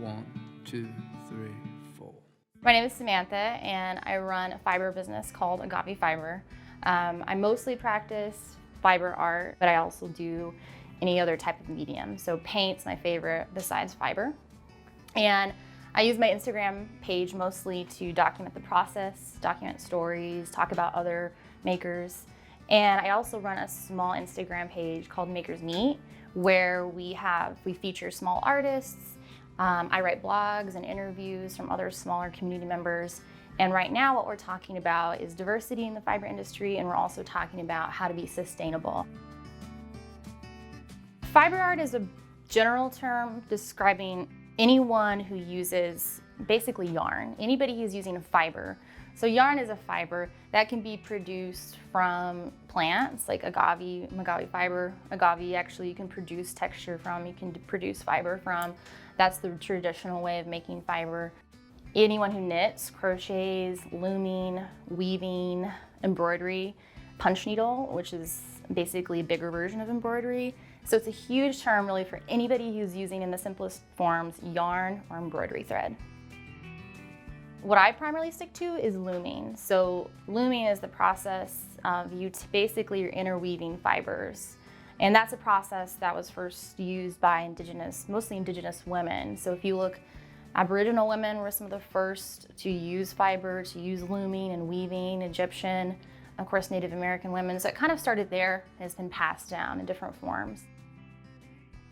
1, 2, 3, 4. My name is Samantha, and I run a fiber business called Agave Fiber. I mostly practice fiber art, but I also do any other type of medium. So paint's my favorite besides fiber. And I use my Instagram page mostly to document the process, document stories, talk about other makers. And I also run a small Instagram page called Makers Meet, where we feature small artists. I write blogs and interviews from other smaller community members. And right now what we're talking about is diversity in the fiber industry, and we're also talking about how to be sustainable. Fiber art is a general term describing anyone who uses basically yarn, anybody who's using a fiber. So yarn is a fiber that can be produced from plants like agave fiber. Agave actually you can produce texture from, you can produce fiber from. That's the traditional way of making fiber. Anyone who knits, crochets, looming, weaving, embroidery, punch needle, which is basically a bigger version of embroidery. So it's a huge term really for anybody who's using in the simplest forms yarn or embroidery thread. What I primarily stick to is looming. So looming is the process of basically you're interweaving fibers. And that's a process that was first used by mostly indigenous women. So if you look, Aboriginal women were some of the first to use fiber, to use looming and weaving, Egyptian, of course Native American women. So it kind of started there and has been passed down in different forms.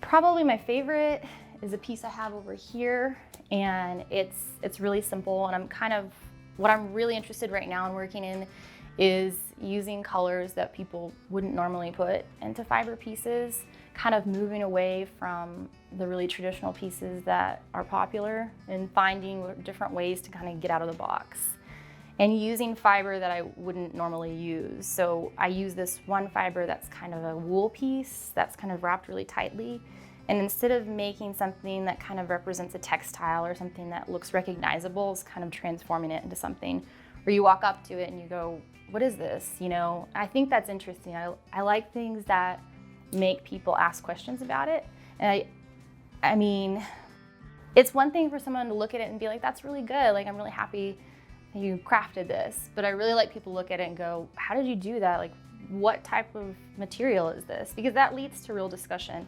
Probably my favorite is a piece I have over here, and it's really simple, and what I'm really interested right now in working in is using colors that people wouldn't normally put into fiber pieces, kind of moving away from the really traditional pieces that are popular and finding different ways to kind of get out of the box. And using fiber that I wouldn't normally use. So I use this one fiber that's kind of a wool piece that's kind of wrapped really tightly. And instead of making something that kind of represents a textile or something that looks recognizable, it's kind of transforming it into something where you walk up to it and you go, what is this? You know, I think that's interesting. I like things that make people ask questions about it. And I mean, it's one thing for someone to look at it and be like, that's really good. Like, I'm really happy you crafted this, but I really like people look at it and go, how did you do that? Like, what type of material is this? Because that leads to real discussion.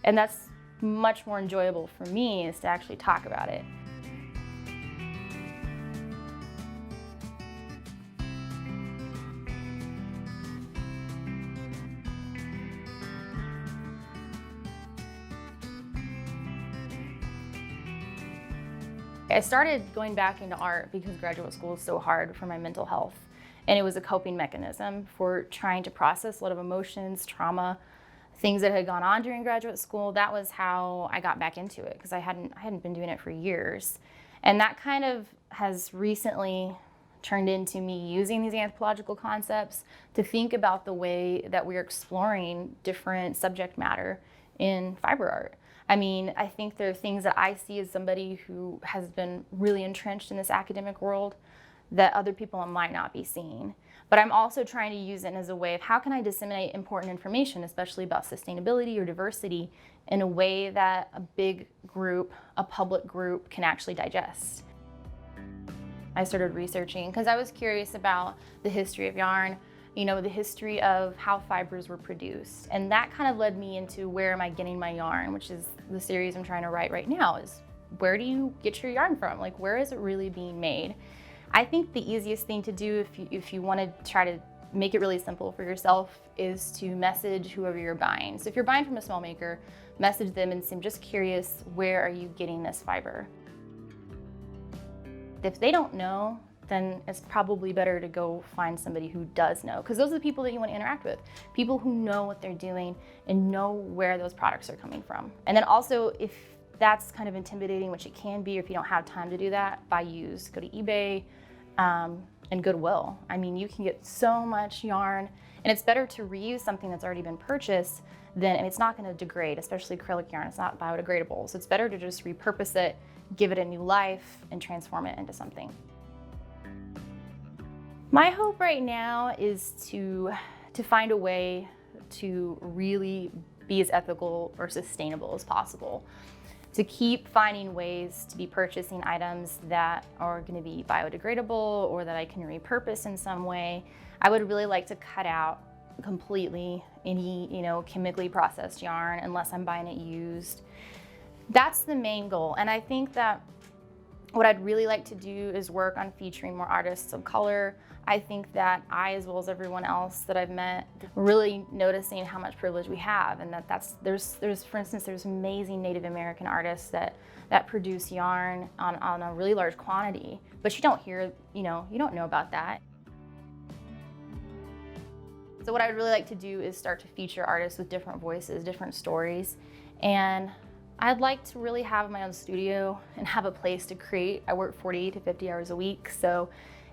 And that's much more enjoyable for me, is to actually talk about it. I started going back into art because graduate school is so hard for my mental health. And it was a coping mechanism for trying to process a lot of emotions, trauma, things that had gone on during graduate school. That was how I got back into it, because I hadn't been doing it for years. And that kind of has recently turned into me using these anthropological concepts to think about the way that we're exploring different subject matter in fiber art. I mean, I think there are things that I see as somebody who has been really entrenched in this academic world that other people might not be seeing. But I'm also trying to use it as a way of how can I disseminate important information, especially about sustainability or diversity, in a way that a big group, a public group, can actually digest. I started researching because I was curious about the history of yarn, you know, the history of how fibers were produced. And that kind of led me into where am I getting my yarn, which is the series I'm trying to write right now, is where do you get your yarn from? Like, where is it really being made? I think the easiest thing to do if you want to try to make it really simple for yourself is to message whoever you're buying. So if you're buying from a small maker, message them and say, I'm just curious, where are you getting this fiber? If they don't know, then it's probably better to go find somebody who does know, because those are the people that you want to interact with, people who know what they're doing and know where those products are coming from. And then also, if that's kind of intimidating, which it can be, or if you don't have time to do that, buy used. Go to eBay and Goodwill. I mean, you can get so much yarn, and it's better to reuse something that's already been purchased and it's not going to degrade, especially acrylic yarn. It's not biodegradable. So it's better to just repurpose it, give it a new life, and transform it into something. My hope right now is to find a way to really be as ethical or sustainable as possible. to keep finding ways to be purchasing items that are going to be biodegradable or that I can repurpose in some way. I would really like to cut out completely any, chemically processed yarn unless I'm buying it used. That's the main goal. And I think that what I'd really like to do is work on featuring more artists of color. I think that I, as well as everyone else that I've met, really noticing how much privilege we have, and there's for instance, there's amazing Native American artists that produce yarn on a really large quantity, but you don't hear, you don't know about that. So what I'd really like to do is start to feature artists with different voices, different stories, and I'd like to really have my own studio and have a place to create. I work 40 to 50 hours a week, so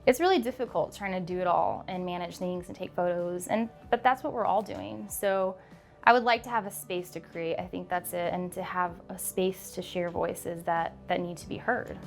it's really difficult trying to do it all and manage things and take photos, but that's what we're all doing. So I would like to have a space to create. I think that's it, and to have a space to share voices that need to be heard.